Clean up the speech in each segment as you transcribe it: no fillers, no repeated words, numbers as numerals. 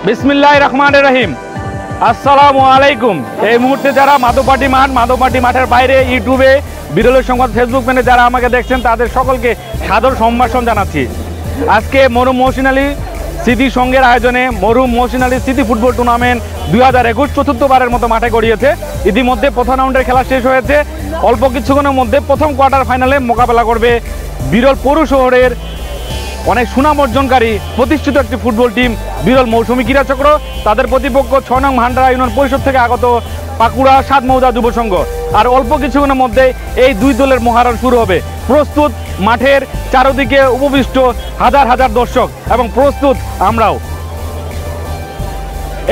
বিসমিল্লাহির রহমানির রহিম। আসসালামু আলাইকুম। এই মুহূর্তে যারা মাধবপাটি মাঠের বাইরে ইউটিউবে বিরলের সংবাদ ফেসবুক পেজে যারা আমাকে দেখছেন তাদের সকলকে সাদর সম্ভাষণ জানাচ্ছি। আজকে মরহুম মহসিন আলী স্মৃতি সংঘের আয়োজনে মরহুম মহসিন আলী স্মৃতি ফুটবল টুর্নামেন্ট 2021 চতুর্থবারের মতো মাঠে গড়িয়েছে। ইতিমধ্যে প্রথম রাউন্ডের খেলা শেষ হয়েছে। অল্প কিছুক্ষণের মধ্যে প্রথম কোয়ার্টার ফাইনালে মোকাবেলা করবে বিরল পৌর শহরের অনেক সুনাম অর্জনকারী প্রতিষ্ঠিত একটি ফুটবল টিম বিরল মৌসুমী ক্রীড়া চক্র। তাদের প্রতিপক্ষ 6 নং ভান্ডারা ইউনিয়ন পরিষদ থেকে আগত পাকুড়া 7 মৌজা যুব সংঘ। আর অল্প কিছুক্ষণের মধ্যে এই দুই দলের মহারণ শুরু হবে। প্রস্তুত মাঠের চারদিকে উপবিষ্ট হাজার হাজার দর্শক এবং প্রস্তুত আমরাও।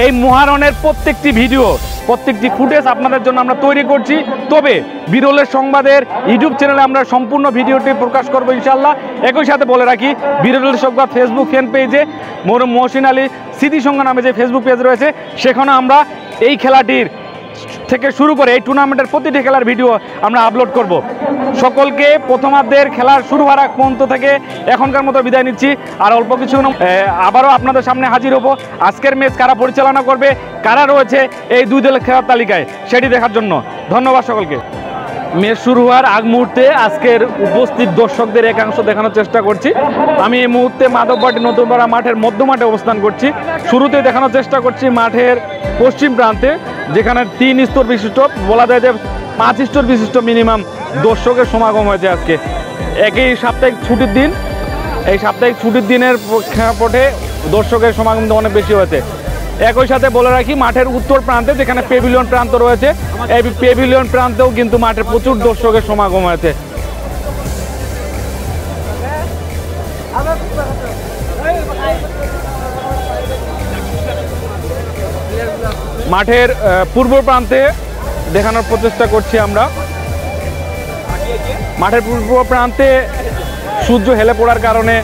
এই মহারণের প্রত্যেকটি ভিডিও প্রত্যেকটি ফুটেজ আপনাদের জন্য আমরা তৈরি করছি। তবে বিরলের সংবাদের ইউটিউব চ্যানেলে আমরা সম্পূর্ণ ভিডিওটি প্রকাশ করবো ইনশাল্লাহ। একই সাথে বলে রাখি বিরলের সংবাদ ফেসবুক ফ্যান পেজে মরহুম মহসিন আলী স্মৃতি সংঘ নামে যে ফেসবুক পেজ রয়েছে সেখানে আমরা এই খেলাটির থেকে শুরু করে এই টুর্নামেন্টের প্রতিটি খেলার ভিডিও আমরা আপলোড করব। সকলকে প্রথমার্ধের খেলার শুরু হওয়ার আগ পর্যন্ত থেকে এখনকার মতো বিদায় নিচ্ছি। আর অল্প কিছু আবারও আপনাদের সামনে হাজির হব আজকের ম্যাচ কারা পরিচালনা করবে, কারা রয়েছে এই দুই দলের খেলার তালিকায় সেটি দেখার জন্য। ধন্যবাদ সকলকে। ম্যাচ শুরু হওয়ার আগ মুহূর্তে আজকের উপস্থিত দর্শকদের একাংশ দেখানোর চেষ্টা করছি। আমি এই মুহূর্তে মাধবপাটি নতুনপাড়া মাঠের মধ্যমাঠে অবস্থান করছি। শুরুতে দেখানোর চেষ্টা করছি মাঠের পশ্চিম প্রান্তে, যেখানে 3 স্তর বিশিষ্ট, বলা যায় যে 5 স্তর বিশিষ্ট মিনিমাম দর্শকের সমাগম হয়েছে আজকে। একই সাপ্তাহিক ছুটির দিন, এই সাপ্তাহিক ছুটির দিনের প্রেক্ষাপটে দর্শকের সমাগম অনেক বেশি হয়েছে। একই সাথে বলে রাখি মাঠের উত্তর প্রান্তে যেখানে পেভিলিয়ন প্রান্ত রয়েছে, এই পেভিলিয়ন প্রান্তেও কিন্তু মাঠে প্রচুর দর্শকের সমাগম হয়েছে। মাঠের পূর্ব প্রান্তে দেখানোর প্রচেষ্টা করছি আমরা। মাঠের পূর্ব প্রান্তে সূর্য হেলে পড়ার কারণে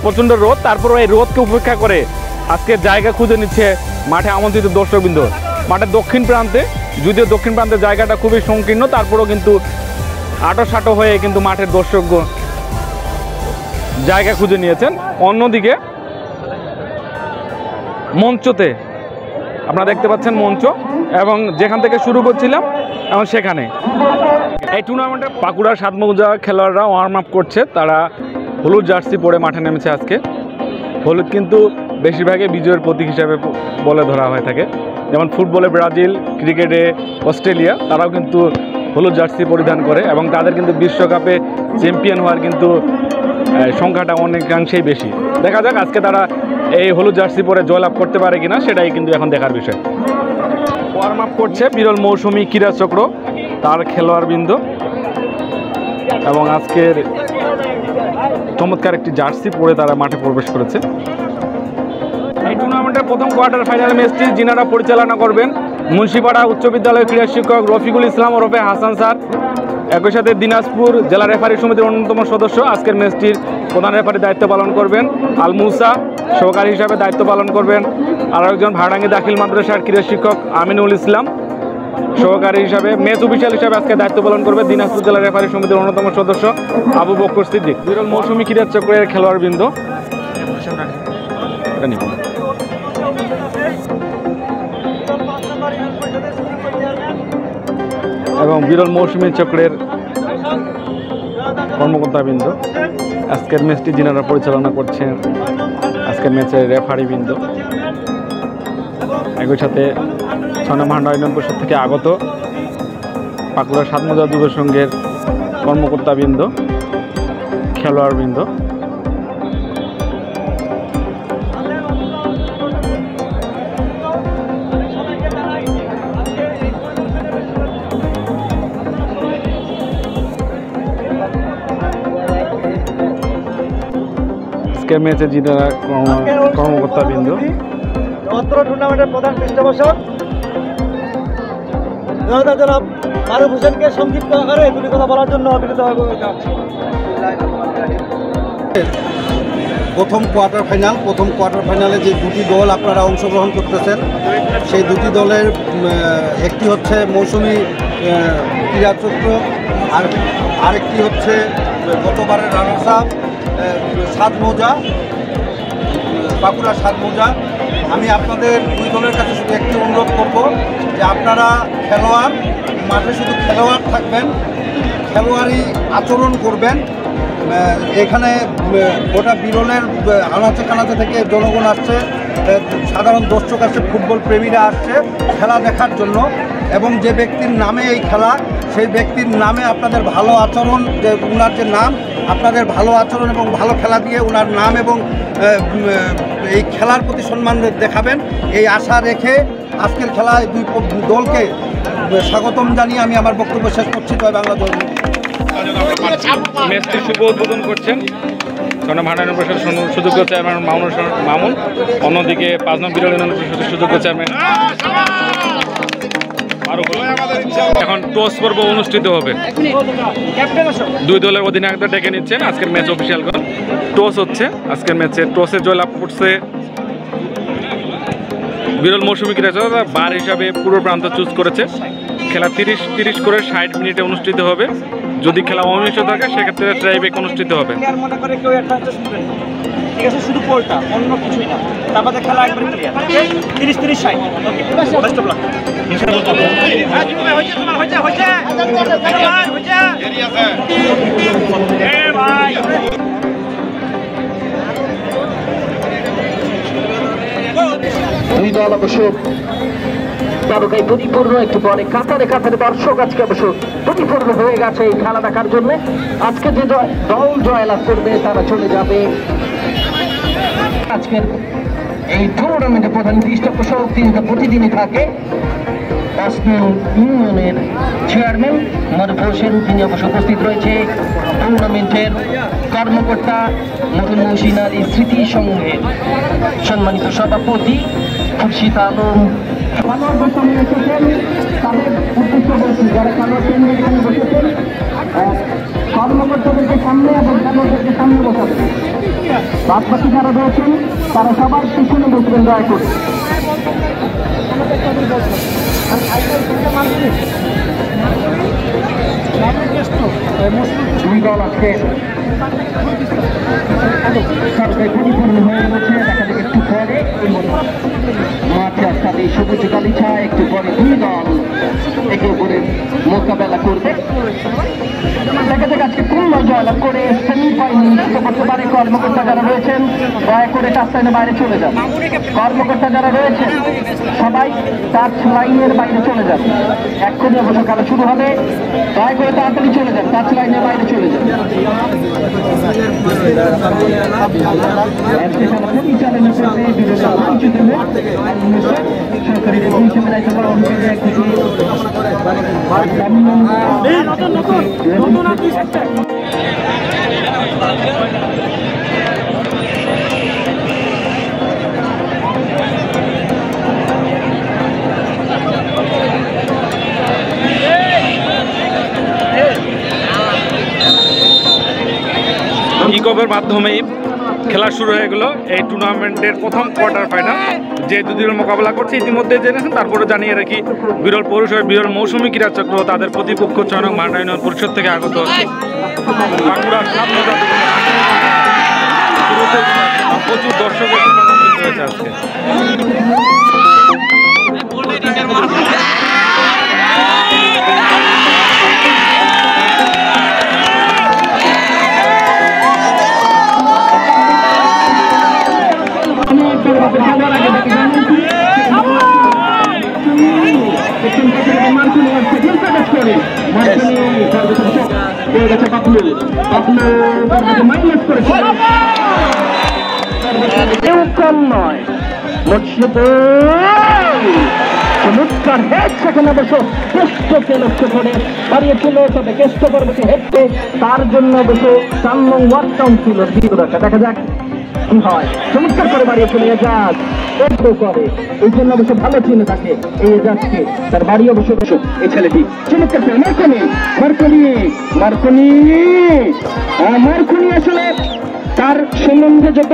প্রচণ্ড রোদ, তারপর এই রোদকে উপেক্ষা করে আজকে জায়গা খুঁজে নিচ্ছে মাঠে আমন্ত্রিত দর্শকবৃন্দ। মাঠের দক্ষিণ প্রান্তে, যদিও দক্ষিণ প্রান্তের জায়গাটা খুবই সংকীর্ণ, তারপরেও কিন্তু আটো হয়ে কিন্তু মাঠের দর্শক জায়গা খুঁজে নিয়েছেন। অন্যদিকে মঞ্চতে আপনারা দেখতে পাচ্ছেন মঞ্চ, এবং যেখান থেকে শুরু করছিলাম এবং সেখানে এই টুর্নামেন্টে পাকুড়ার 7 মৌজা খেলোয়াড়রা ওয়ার্ম আপ করছে। তারা হলুদ জার্সি পরে মাঠে নেমেছে আজকে। হলুদ কিন্তু বেশিরভাগই বিজয়ের প্রতীক হিসাবে বলে ধরা হয়ে থাকে। যেমন ফুটবলে ব্রাজিল, ক্রিকেটে অস্ট্রেলিয়া, তারাও কিন্তু হলুদ জার্সি পরিধান করে এবং তাদের কিন্তু বিশ্বকাপে চ্যাম্পিয়ন হওয়ার কিন্তু সংখ্যাটা অনেকাংশেই বেশি। দেখা যাক আজকে তারা এই হলুদ জার্সি পরে জয়লাভ করতে পারে কিনা, সেটাই কিন্তু এখন দেখার বিষয়। ওয়ার্ম আপ করছে বিরল মৌসুমী ক্রীড়া চক্র, তার খেলোয়াড়বৃন্দ, এবং আজকের চমৎকার একটি জার্সি পরে তারা মাঠে প্রবেশ করেছে। এই টুর্নামেন্টের প্রথম কোয়ার্টার ফাইনাল ম্যাচটি যিনারা পরিচালনা করবেন মুন্সিপাড়া উচ্চ বিদ্যালয়ের ক্রীড়া শিক্ষক রফিকুল ইসলাম ওরফে হাসান স্যার। একই সাথে দিনাজপুর জেলা রেফারি সমিতির অন্যতম সদস্য আজকের ম্যাচটির প্রধান রেফারি দায়িত্ব পালন করবেন আল মুসা, সহকারী হিসাবে দায়িত্ব পালন করবেন আরও একজন ভাড়াঙ্গি দাখিল মাদ্রাসার ক্রীড়া শিক্ষক আমিনুল ইসলাম, সহকারী হিসাবে ম্যাচ অফিসিয়াল হিসাবে আজকে দায়িত্ব পালন করবে দিনাজপুর জেলা রেফারি সমিতির অন্যতম সদস্য আবু বকর সিদ্দিক। বিরল মৌসুমী ক্রীড়া চক্রের খেলোয়াড়বৃন্দ এবং বিরল মৌসুমী চক্রের কর্মকর্তাবৃন্দ, আজকের ম্যাচটি যিনারা পরিচালনা করছেন, আজকের ম্যাচের রেফারিবৃন্দ, একই সাথে 6 নং ভান্ডারা ইউনিয়ন পরিষদ থেকে আগত পাকুড়া 7 মৌজা যুব সংঘের কর্মকর্তাবৃন্দ, খেলোয়াড়বৃন্দ। ম্যাচে যিনারা কর্মকর্তাবৃন্দ, টুর্নামেন্টের প্রধান পৃষ্ঠপোষক জনাব মারুফ হোসেনকে সংক্ষিপ্ত আকারে দুটি কথা বলার জন্য বিনীতভাবে প্রথম কোয়ার্টার ফাইনালে যে দুটি দল আপনারা অংশগ্রহণ করতেছেন, সেই দুটি দলের একটি হচ্ছে মৌসুমী ক্রীড়া চক্র, আর আরেকটি হচ্ছে গতবারের রানার্স আপ 7 মৌজা বাঁকুড়া সাতমোজা। আমি আপনাদের দুই দলের কাছে শুধু একটি অনুরোধ করব যে আপনারা খেলোয়াড়, মাঠে শুধু খেলোয়াড় থাকবেন, খেলোয়াড়ি আচরণ করবেন। এখানে গোটা বিরলের আনাচে কানাচে থেকে জনগণ আসছে, সাধারণ দর্শক আসছে, ফুটবল প্রেমীরা আসছে খেলা দেখার জন্য। এবং যে ব্যক্তির নামে এই খেলা, সেই ব্যক্তির নামে আপনাদের ভালো আচরণ, যে ওনার যে নাম, আপনাদের ভালো আচরণ এবং ভালো খেলা দিয়ে ওনার নাম এবং এই খেলার প্রতি সম্মান দেখাবেন, এই আশা রেখে আজকের খেলায় দুই দলকে স্বাগতম জানিয়ে আমি আমার বক্তব্য শেষ করছি। জয় বাংলা, জয়। ম্যাচটি শুভ উদ্বোধন করছেন ভান্ডারী প্রশাসন সুযোগ্য চেয়ারম্যান মামুন, অন্যদিকে ৫ নং বিরল ইউনিয়ন পরিষদের সুযোগ্য চেয়ারম্যান। এখন টস পর্ব অনুষ্ঠিত হবে, দুই দলের অধিনায়কদের ডেকে নিচ্ছেন। আজকের ম্যাচ অফিসিয়াল টস হচ্ছে। আজকের ম্যাচে টসে জয়লাভ করছে বিরল মৌসুমী ক্রীড়া চক্র, বার হিসাবে পূর্ব প্রান্ত চুজ করেছে। খেলা ৩০ করে ৬০ মিনিটে অনুষ্ঠিত হবে। যদি খেলা অনিশ্চ থাকে সেক্ষেত্রে ট্রাইব্রেক অনুষ্ঠিত হবে। ঠিক আছে, শুধু পোলটা, অন্য কিছুই না। তারপরে খেলা একবার clear, ৩০-৩০-৬০। Okay, best of luck. দুই দল অবশ্য তারকায় পরিপূর্ণ, একটু পরে কাতারে কাতারে দর্শক আজকে অবশ্য পরিপূর্ণ হয়ে গেছে এই খেলা দেখার জন্য। আজকে যে দল জয়লাভ করবে তারা চলে যাবে আজকের এই টুর্নামেন্টে। প্রধান পৃষ্ঠপোষক তিনি তো প্রতিদিনই থাকে, ৫ নং ইউনিয়নের চেয়ারম্যান মারুফ হোসেন, তিনি অবশ্য উপস্থিত রয়েছে। টুর্নামেন্টের কর্মকর্তা নতুন মহসিন আলী স্মৃতি সংঘের সম্মানিত সভাপতি খুরশিদ আলম, খেলোয়াড়দের সামনে এসেছেন। তাদের উদ্দেশ্য বলছি, যারা খেলোয়াড় এখানে বসেছেন, কর্মকর্তাদেরকে সামনে এবং খেলোয়াড়দেরকে সামনে বসাবেন। বাদবাকি যারা রয়েছেন তারা সবার পিছনে বসবেন দয়া করে। দুই দল আজকে পরিপূর্ণ হয়ে রয়েছে। দেখা যাবে একটু পরে মাঠে আসতে সবুজ গালিছা, একটু পরে দুই দল একে উপরে মোকাবেলা করবে। দেখা যাক আজকে কোন দল জয়লাভ করে সেমিফাইনাল নিশ্চিত করতে পারে। কর্মকর্তা যারা রয়েছেন দয়া করে টাচ লাইনের বাইরে চলে যান। কর্মকর্তা যারা রয়েছেন সবাই টাচ লাইনের বাইরে চলে যান। এক্ষুনি অবশ্য খেলা শুরু হবে, দয়া করে তাড়াতাড়ি চলে যান, টাচ লাইনের বাইরে চলে যান। ইকপের মাধ্যমেই খেলা শুরু হয়ে গেল। এই টুর্নামেন্টের প্রথম কোয়ার্টার ফাইনাল যে দুই দল মোকাবেলা করছে ইতিমধ্যে জেনেছেন। তারপরে জানিয়ে রাখি, বিরল পৌরসভার বিরল মৌসুমী ক্রীড়া চক্র তাদের প্রতিপক্ষ ৬ নং ভান্ডারী ইউনিয়ন পরিষদ থেকে আগত বাঁকুড়ার সাতমোজা। প্রচুর দর্শকের সমাগম হয়েছে আজকে। চমৎকার হেড, সেখানে অবশ্য কেষ্টকে লক্ষ্য করে বাড়িয়েছিল। তবে কেষ্ট পরবর্তী হেডকে তার জন্য অবশ্য ৪ নং ওয়ার্ড কাউন্সিল দেখা যাক কি হয়। চমৎকার করে বাড়িয়েছিল এজাজ, করে এই জন্য অবশ্য ভালো চিহ্ন থাকে এই এজাজকে। তার বাড়ি অবশ্য এই ছেলেটি চমৎকার করে মার্কনি মার্কনি মার্কনি মার্কনি আসলে তার সম্বন্ধে যত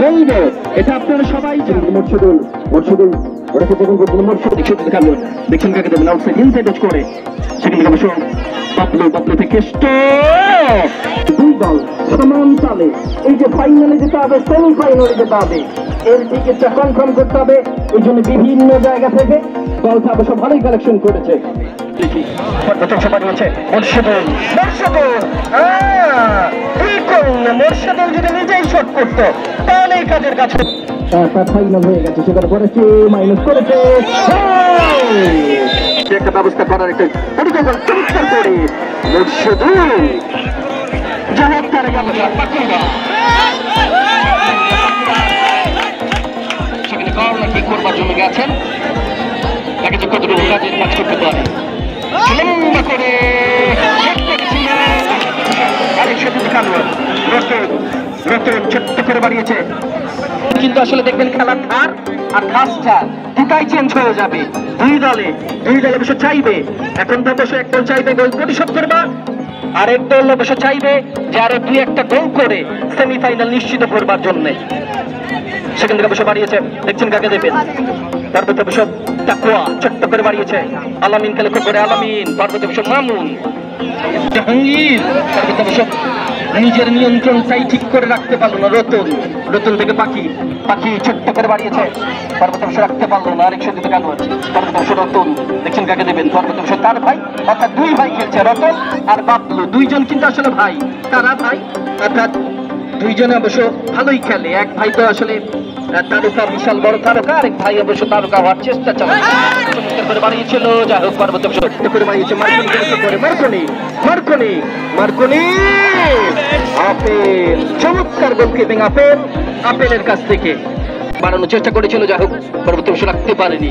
বলবো এটা আপনারা সবাই জানেন। মোর্শেদুল ওটাকে যখন বলছিল মোর্শেদ দেখছেন কাকে দেবেন আউটসাইড ইনসাইড টাচ করে সেখানে অবশ্য বাবলু থেকে দুই দল সমান তালে এই যে ফাইনালে যেতে হবে, সেমিফাইনালে যেতে হবে, এর টিকিটটা কনফার্ম করতে হবে। এই জন্য বিভিন্ন জায়গা থেকে দলটা অবশ্য ভালোই কালেকশন করেছে। মোর্শেদুল যদি নিজেই শট করতো তাহলে এই কাজের কাছে ফাইনাল হয়ে গেছে। সেখানে করেছে মাইনাস করেছে একটা ব্যবস্থা করার একটা পরিকল্পনা চমৎকার করে মোর্শেদুল যাই তারা গেল সেখানে কর্নার কিক করবার জন্য গেছেন, তাকে যে কতটুকু কাজের কাজ করতে পারে লম্বা করে ছোট্ট করে বাড়িয়েছে। কিন্তু আসলে দেখবেন খেলার ধার আর ধাসটা দুটাই চেঞ্জ হয়ে যাবে। দুই দলে অবশ্য চাইবে, এখন তো অবশ্য এক দল চাইবে গোল পরিশোধ করবা, আরেক দল অবশ্য চাইবে যে আরো দুই একটা গোল করে সেমিফাইনাল নিশ্চিত করবার জন্য। সেখান থেকে অবশ্য বাড়িয়েছে, দেখছেন কাকে দেবেন, তারপর অবশ্য তাকওয়া ছোট্ট করে বাড়িয়েছে, আলামিনকে লক্ষ্য করে আলামিন, তারপর অবশ্য মামুন, জাহাঙ্গীর, তারপর অবশ্য নিজের নিয়ন্ত্রণটাই ঠিক করে রাখতে পারলো না রতন থেকে পাখি ছোট্ট করে বাড়িয়েছে, তারপর অবশ্য রাখতে পারলো না আরেক সঙ্গে কেন, তারপর অবশ্য রতন, দেখছেন কাকে দেবেন, তারপর অবশ্য তার ভাই, অর্থাৎ দুই ভাই খেলছে রতন আর বাবলু, দুইজন কিন্তু আসলে ভাই, তারা ভাই, অর্থাৎ দুইজনে অবশ্য ভালোই খেলে। এক ভাই তো আসলে তারকা, বিশাল বড় তারকা, আরেক ভাই অবশ্য তারকা হওয়ার চেষ্টা চালায় করে বাড়িয়েছিল। যাই হোক পার্বত্য করে বাড়িয়েছে মার্কনি আপেল, চমৎকার গোলকিপিং আপেলের কাছ থেকে বাড়ানোর চেষ্টা করেছিল। যাই হোক পার্বত্য রাখতে পারেনি,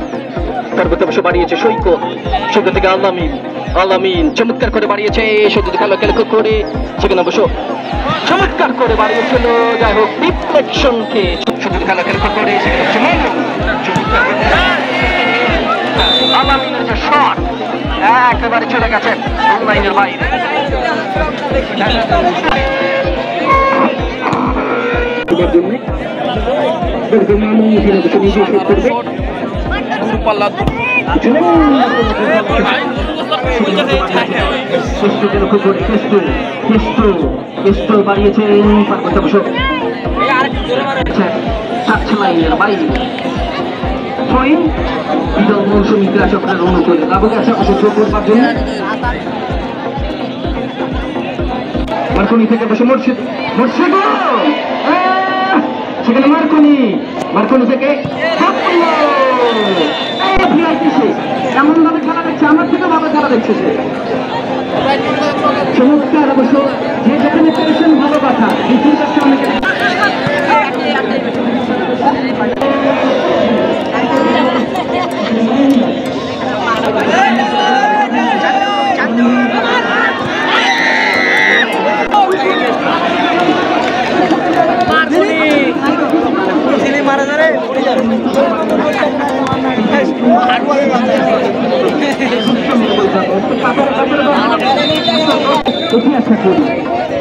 পার্বত্য বাড়িয়েছে সৈকত থেকে আলামিন চমৎকার করে বাড়িয়েছে, সৈকত খেলা করে সেখানে অবশ্য চমৎকার করে বাড়িয়েছিল। যাই হোক ডিফ্লেকশনকে সৈকত খেলা করে আলামিনের যে শট একেবারে চলে গেছে অনলাইনের বাইরে। মৌসুমী ক্রীড়াচক্রের অনুকূলে লাভক আছে করবার জন্য মার্কনি থেকে বসে মোর্শেদ সেখানে মার্কনি থেকে এমন ভাবে খেলা দেখছে, আমার থেকে ভাবে খেলা দেখছে সে চমৎকার। অবশ্য যে যেখানে পেয়েছেন ভালো কথা, দ্বিতীয় কাছে অনেকে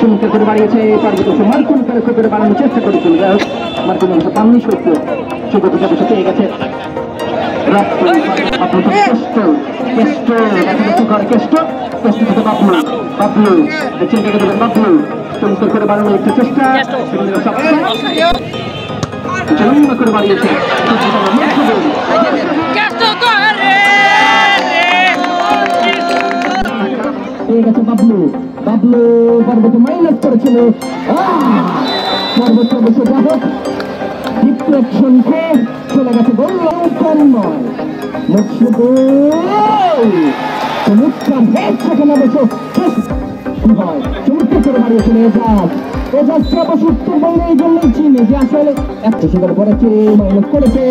চমৎকার করে বাড়িয়েছে পার্বত্য মার্কনি করে বাড়ানোর চেষ্টা করেছিল। যাই হোক মার্কনি অবশ্য পাননি সৈকত পেয়ে গেছে বাবলু দেখছেন কাকে দেবেন, বাবলু চমৎকার করে বাড়ানোর একটা চেষ্টা করে বাড়িয়েছে বাবলু পার্বত্য মাইনাস করেছিল পার্বত্য অবশ্য যাহোক ডিফ্লেকশন খেয়ে চলে গেছে গোল নয়। চমৎকার সেখানে অবশ্য চমৎকার করে বাড়িয়েছিল এজাজকে অবশ্য উত্তরবঙ্গে এই জন্যই চিনে যে আসলে একটা সেখানে করেছে মাইনাস করেছে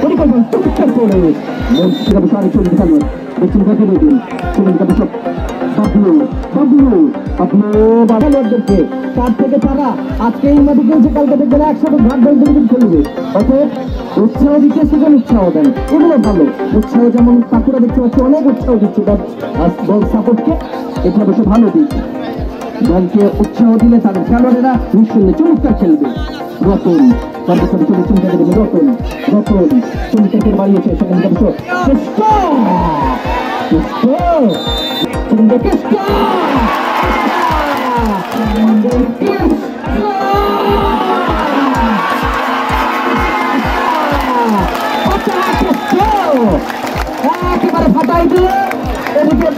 পরিকল্পনা চমৎকার করে আরেক চলে দেখছেন কাকে দেবেন, খেলোয়াড়দেরকে তার থেকে তারা আজকে এই মাঠে খেলছে, কালকে দেখবেন একসাথে ঘাট ধরে খেলবে। অতএব উৎসাহ দিতে সেজন উৎসাহ দেন, এগুলো ভালো উৎসাহ। যেমন ঠাকুরা দেখতে পাচ্ছি অনেক উৎসাহ দিচ্ছে দল সাপোর্টকে, এটা অবশ্য ভালো দিক। দলকে উৎসাহ দিলে তাদের খেলোয়াড়েরা নিঃসন্দেহে চমৎকার খেলবে। রতন চিন্তা দেবেন, রতন চমৎকার বাড়িয়েছে সেখানে একেবারে ফাটাই দিয়ে এদিকে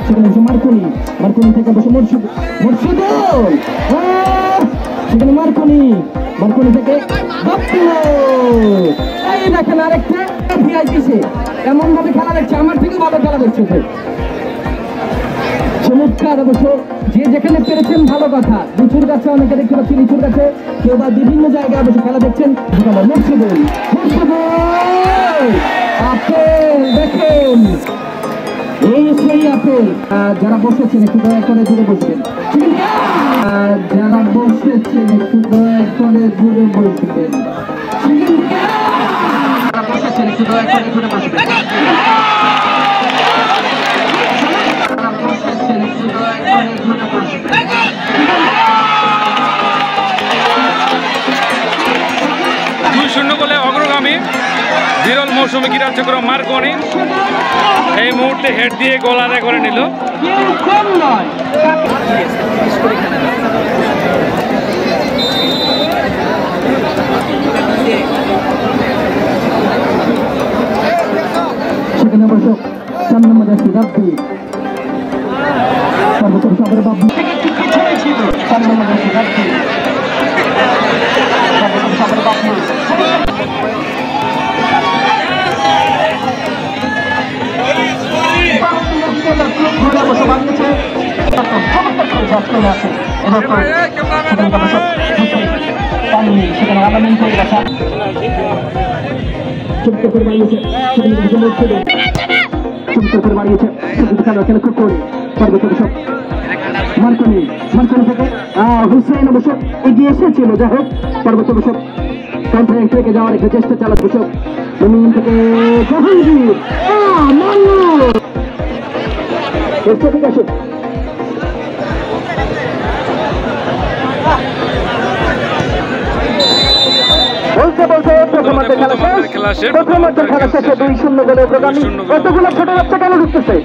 সেখানে মার্কনি থেকে বসে সেখানে মার্কনি থেকে এই দেখেন আরেকটা ভিআইপিসে এমন ভাবে খেলা দেখছে, আমার থেকে ভালো খেলা দেখছে। চমৎকার অবশ্য যে যেখানে পেরেছেন ভালো কথা। লিচুর কাছে অনেকে দেখতে পাচ্ছি, লিচুর কাছে কেউ বা বিভিন্ন জায়গায় অবশ্য খেলা দেখছেন। আপেল দেখেন, এই সেই আপেল। যারা বসেছেন একটু দয়া করে দূরে বসবেন, যারা বসেছেন একটু দয়া করে দূরে বসবেন, যারা বসেছেন একটু দয়া করে দূরে বসবেন। গোলে অগ্রগামী বিরল মৌসুমী ক্রীড়াচক্র মার্কনি এই মুহূর্তে হেড দিয়ে গোল আদায় করে নিল। সেখানে অবশ্য 4 নম্বর জার্সি রাব্বি সর্বোচ্চ সাগর বাবু ছিল 4 নম্বর জার্সি রাব্বি সর্বোচ্চ সাগর বাবু সেখানে আলামিন করে গেছে চুপকে করে বাড়িয়েছে, চুপকে করে বাড়িয়েছে খেলা খুব করে সর্বোচ্চ সব মার্কনি থেকে হুসেন অবশ্য এগিয়ে এসেছিল। যাই হোক সর্বোচ্চ সব কন্ট্রাক্ট থেকে যাওয়ার একটা চেষ্টা চালাচ্ছে সব জমিন থেকে জাহাঙ্গীর ঠিক আছে। খেলা শেষে 2-0 গোলে অগ্রগামী। এতগুলো ছোট বাচ্চা কেন ঢুকতেছে?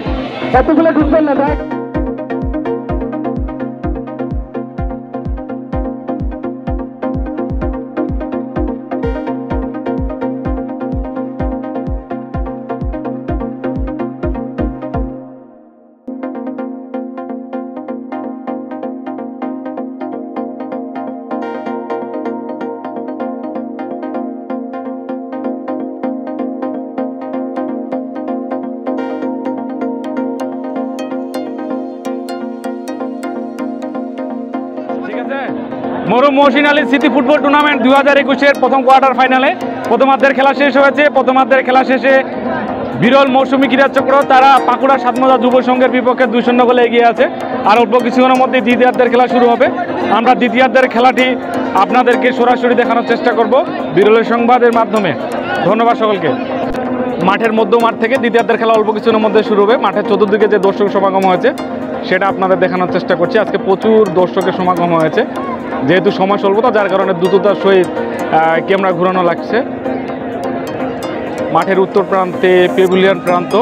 এতগুলো ঢুকবেন না ভাই। মরুম মহসিন আলী স্মৃতি ফুটবল টুর্নামেন্ট 2021-এর প্রথম কোয়ার্টার ফাইনালে প্রথমার্ধের খেলা শেষ হয়েছে। প্রথমার্ধের খেলা শেষে বিরল মৌসুমী ক্রীড়াচক্র তারা পাকুড়া সাতমজা যুব সংঘের বিপক্ষে 2-0 গোলে এগিয়ে আছে। আর অল্প কিছুক্ষণের মধ্যে দ্বিতীয়ার্ধের খেলা শুরু হবে। আমরা দ্বিতীয়ার্ধের খেলাটি আপনাদেরকে সরাসরি দেখানোর চেষ্টা করব বিরলের সংবাদের মাধ্যমে। ধন্যবাদ সকলকে। মাঠের মধ্যমাঠ থেকে দ্বিতীয়ার্ধের খেলা অল্প কিছুক্ষণের মধ্যে শুরু হবে। মাঠের চতুর্দিকে যে দর্শক সমাগম হয়েছে সেটা আপনাদের দেখানোর চেষ্টা করছি। আজকে প্রচুর দর্শকের সমাগম হয়েছে, যেহেতু সময় স্বল্পতা যার কারণে দ্রুততার সহিত ক্যামেরা ঘুরানো লাগছে। মাঠের উত্তর প্রান্তে পেভিলিয়ন প্রান্ত,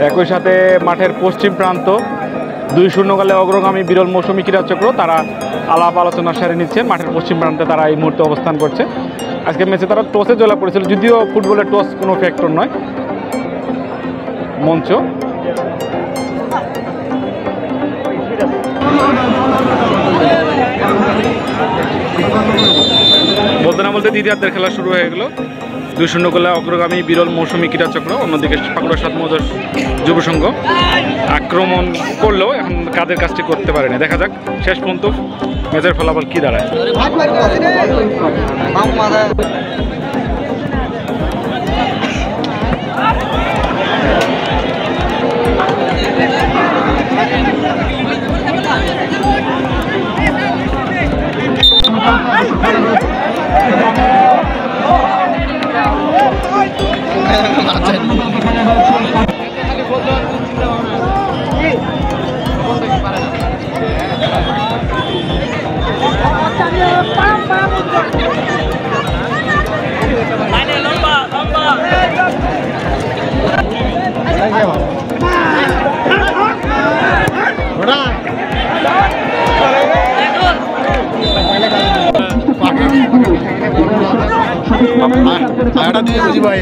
একই সাথে মাঠের পশ্চিম প্রান্ত 2-0 গোলে অগ্রগামী বিরল মৌসুমী ক্রীড়াচক্র তারা আলাপ আলোচনা সারি নিচ্ছেন। মাঠের পশ্চিম প্রান্তে তারা এই মুহূর্তে অবস্থান করছে। আজকে ম্যাচে তারা টসে জয়লাভ করেছিল, যদিও ফুটবলের টস কোনো ফ্যাক্টর নয়। মঞ্চ বলতে না বলতে দ্বিতীয়ার্ধের খেলা শুরু হয়ে গেল। 2-0 গোলে অগ্রগামী বিরল মৌসুমী ক্রীড়াচক্র। অন্যদিকে পাকুড়া সাতমজা যুব সংঘ আক্রমণ করলেও এখন কাদের কাজটি করতে পারেনি। দেখা যাক শেষ পর্যন্ত ম্যাচের ফলাফল কি দাঁড়ায়। আয়টা দিয়ে বুঝি ভাই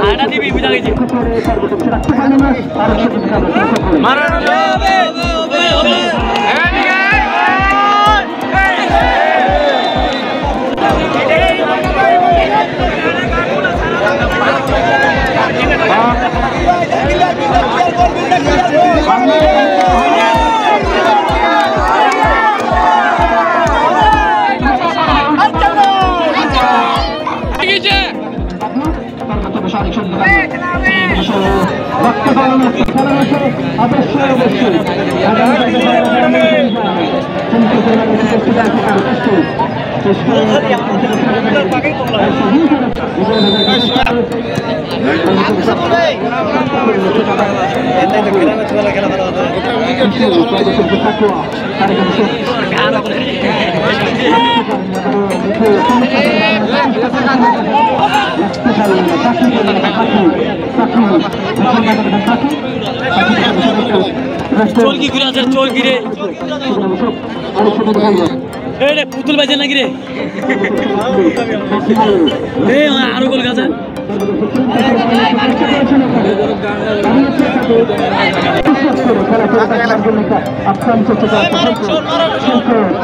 আয়টা দিবি বুঝা গেছি মারানো যাবে চলকি ঘুরে আছে চলকি রে রে পুতুল বাজে নাকি রে আরো গোল গাছে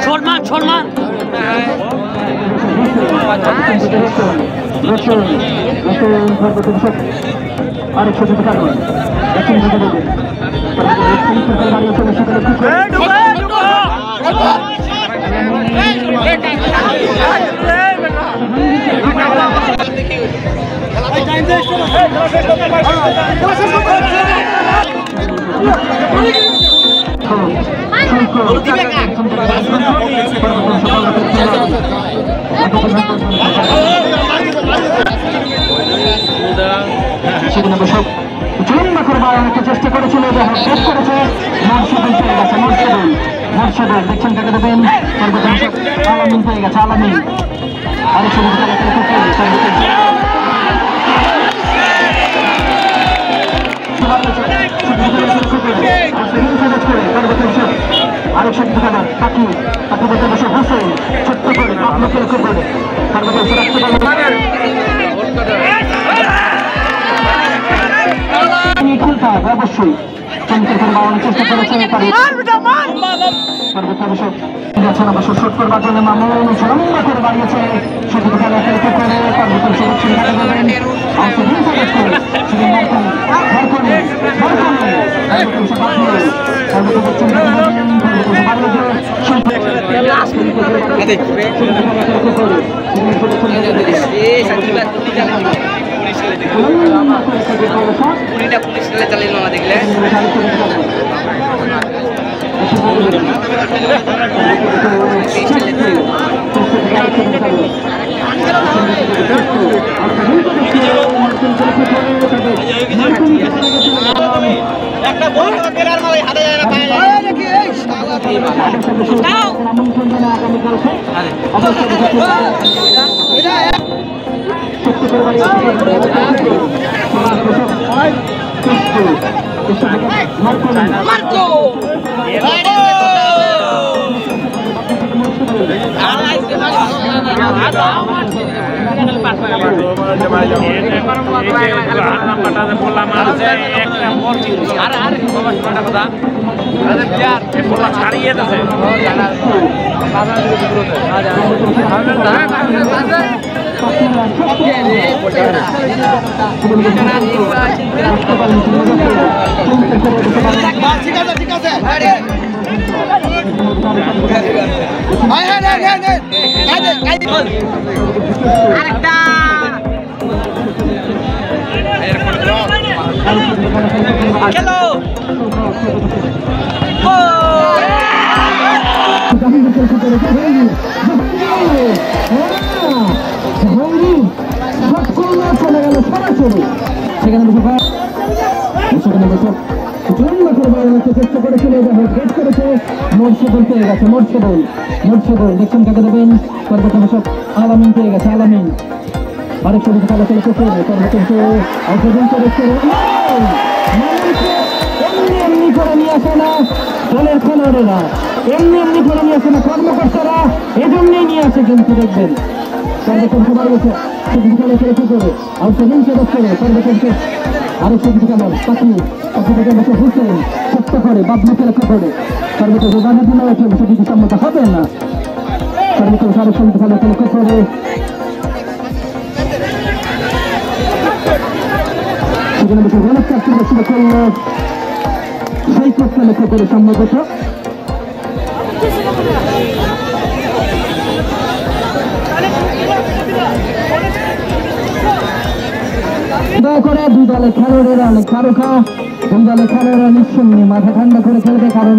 ছড়মান ছড়মান আরেক ছোট চেষ্টা করেছিল করেছে দেখছেন কাকে দেবেন আলামিন পেয়ে গেছে আলামিন আরেক আরেক শক্তি খেলার কাকি কাকি বলতে বসে হোসেন ছোট্ট করে আপনাকে লক্ষ্য করে খেলতে হবে অবশ্যই চমৎকার করে বাড়ানোর চেষ্টা করেছে অবশ্য শট করবার জন্য মামুন লম্বা করে বাড়িয়েছে শুধু খেলা খেলতে করে তার ভিতর পুলিশ চালিয়ে না দেখলে একটা বল কেরার মালে হাতে যায় না পায় নাকি এই শালা দাও মার্কো ছাড়িয়ে ঠিক আছে আরেকটা খেলো চলে গেল সরাসরি সেখানে চেষ্টা করেছিল গেট করেছে মোর্শেদুল পেয়ে গেছে মোর্শেদুল দেখছেন কাকে দেবেন সর্বপ্রথম আলামিন পেয়ে গেছে আলামিন আরেক সবুজ খেলা চলেছে এমনি করে নিয়ে আসে না দলের খেলোয়াড়েরা এমনি করে নিয়ে আসে না কর্মকর্তারা এজন্যই নিয়ে আসে কিন্তু দেখবেন সর্বপ্রথম সবাই গেছে সুবিধালে খেলে করে আর সেদিন সে করে সর্বশেষে আরো সুবিধা পাখি থেকে বসে হুসেন চেষ্টা করে বাবলু খেলে করে সর্বশেষ গানের দিন সুবিধা সম্মত হবে না সর্বশেষ আরো সুবিধা খেলে করে সেখানে বসে অনেক চাকরি শুরু করলো সেই চেষ্টা লক্ষ্য করে সম্ভবত দয়া করে দুই দলের খেলোয়াড়েরা অনেক তারকা দুই দলের খেলোয়াড়রা নিঃসঙ্গে মাথা ঠান্ডা করে খেলবে কারণ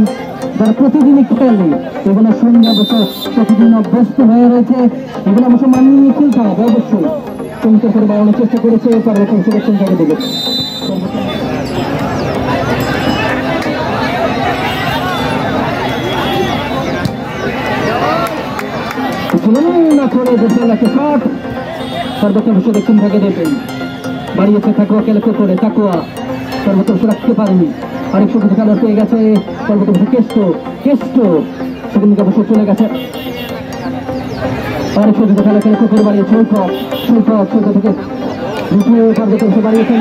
যারা প্রতিদিনই খেলে এগুলো সঙ্গে অবশ্য প্রতিদিন অভ্যস্ত হয়ে রয়েছে এগুলো অবশ্য মানিয়ে নিয়ে খেলতে হবে অবশ্যই চিন্তা করে বাড়ানোর চেষ্টা করেছে এরপর এরকম সিলেকশন করে দেবে না করে দেশে লাগে শট সর্বোচ্চ বসে দেখুন থাকে দেবেন বাড়িয়েছে তাকুয়া লক্ষ্য করে তাকুয়া সর্বোচ্চ রাখতে পারেনি আরেক সুবিধা খেলোয়াড় পেয়ে গেছে সর্বোচ্চ কেষ্ট সেখানে বসে চলে গেছে আরেক সুবিধা খেলোয়াড়কে লক্ষ্য করে বাড়িয়ে ছৈফ থেকে দ্বিতীয় সর্বোচ্চ বসে বাড়িয়েছেন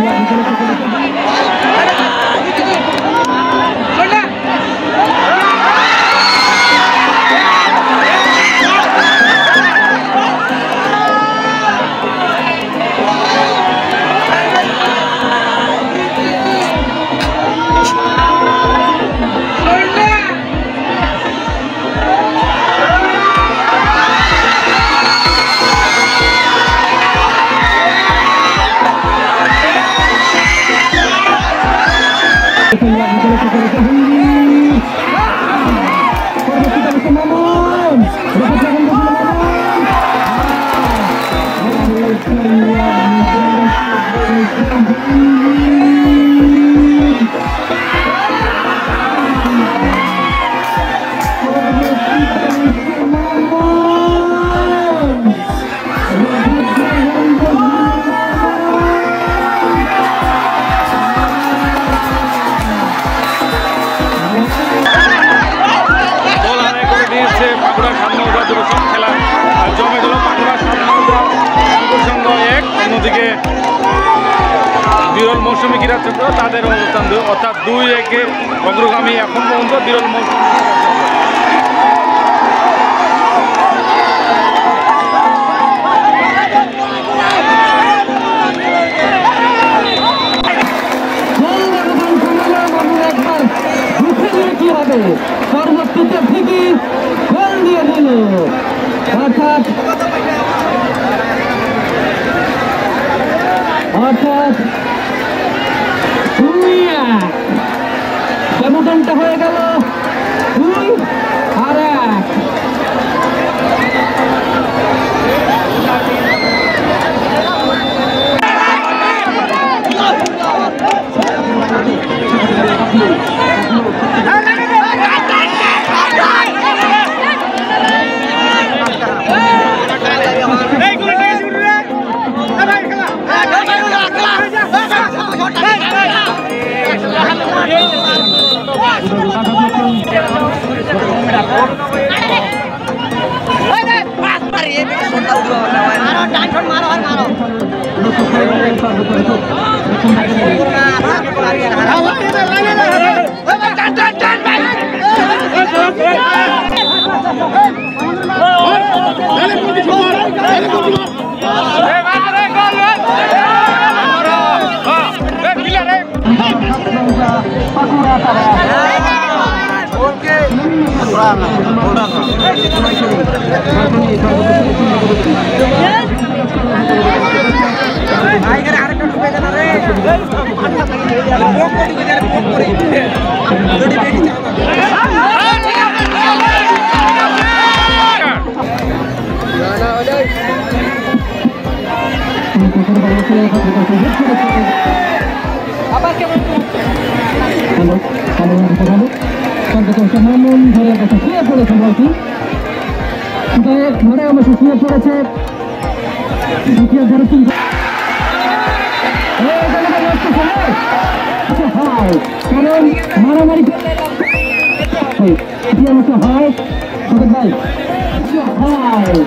বিরল মৌসুমী ক্রীড়া চক্র তাদের অবস্থান অর্থাৎ 2-1 অগ্রগামী এখন পর্যন্ত বিরল মৌসুমী পরবর্তীতে ঠিকই গোল দিয়ে দিল অর্থাৎ ব্যবধানটা হয়ে গেল 2-1 মারামারি হয়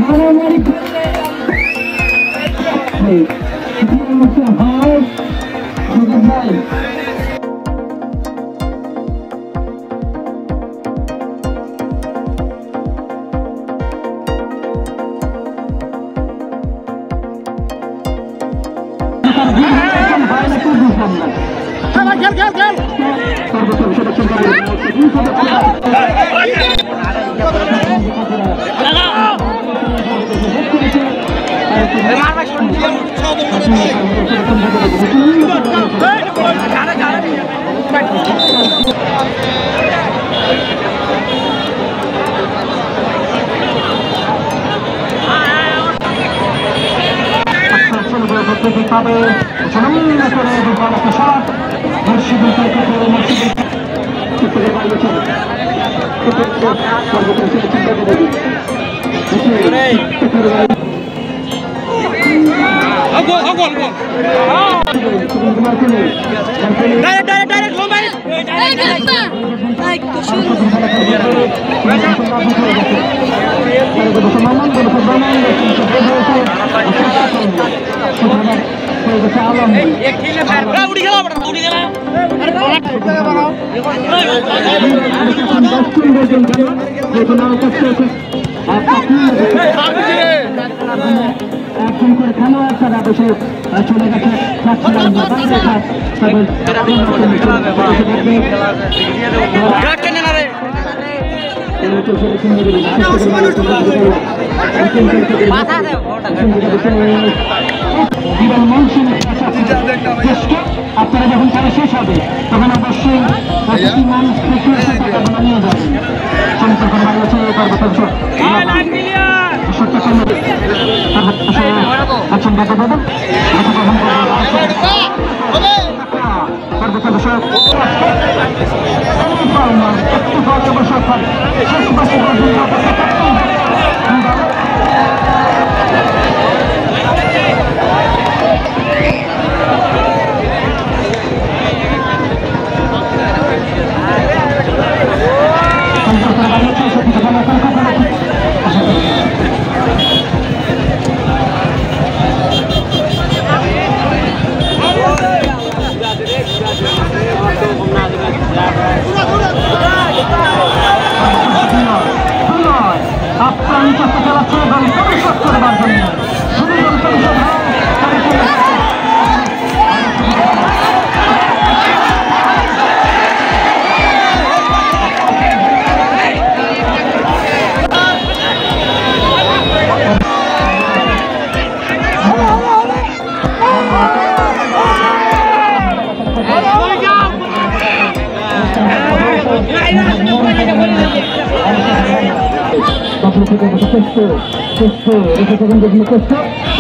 মারামারি আসবে হয় সুযোগ ভাই খেলোয়াড় তারা বসে চলে গেছে আপনারা যখন খেলা শেষ হবে তখন অবশ্যই মানুষ নিয়ে যাবেন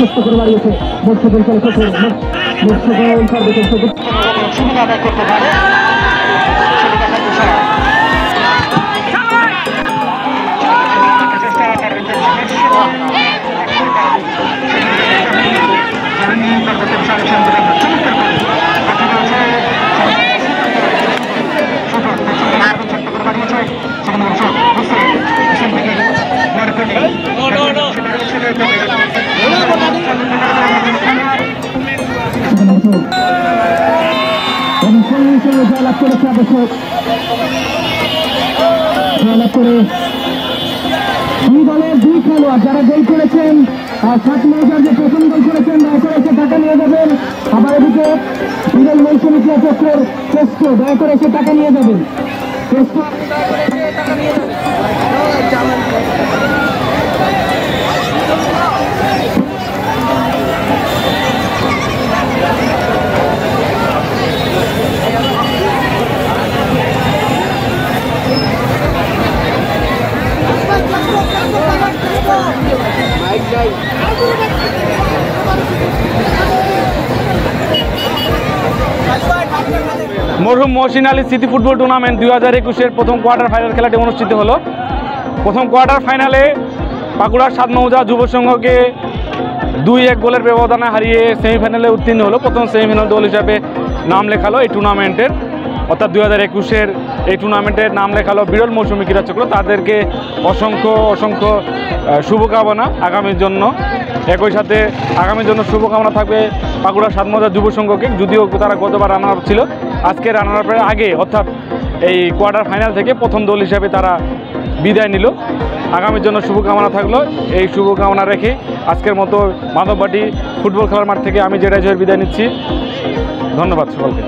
করে বাড়িয়েছে সুবিধা আদায় করতে পারে জয়লাভ করেছে আবশ্যক জয়লাভ করে দুই দলের দুই খেলোয়াড় যারা গোল করেছেন 7 মৌজার যে প্রথম গোল করেছেন দয়া করে সে টাকা নিয়ে যাবেন। আবার এদিকে বিরল মৌসুমী চক্রের শ্রেষ্ঠ দয়া করে সে টাকা নিয়ে যাবেন। শ্রেষ্ঠ টাকা নিয়ে যাবেন। মরহুম মহসিন আলী স্মৃতি ফুটবল টুর্নামেন্ট 2021-এর প্রথম কোয়ার্টার ফাইনাল খেলাটি অনুষ্ঠিত হলো। প্রথম কোয়ার্টার ফাইনালে পাকুড়ার 7 মৌজা যুব সংঘকে 2-1 গোলের ব্যবধানে হারিয়ে সেমিফাইনালে উত্তীর্ণ হলো। প্রথম সেমিফাইনাল দল হিসাবে নাম লেখালো এই টুর্নামেন্টের। অর্থাৎ 2021-এর এই টুর্নামেন্টের নাম লেখালো বিরল মৌসুমী ক্রীড়া চক্র, তাদেরকে অসংখ্য অসংখ্য শুভকামনা আগামীর জন্য। একই সাথে আগামীর জন্য শুভকামনা থাকবে পাকুড়া সাতমজা যুব সংঘকে, যদিও তারা গতবার রানার আপ ছিল, আজকে রানার আপের আগে অর্থাৎ এই কোয়ার্টার ফাইনাল থেকে প্রথম দল হিসাবে তারা বিদায় নিল। আগামীর জন্য শুভকামনা থাকলো। এই শুভকামনা রেখে আজকের মতো মাধববাটি ফুটবল খেলার মাঠ থেকে আমি জেডাই জয়ের বিদায় নিচ্ছি। ধন্যবাদ সকলকে।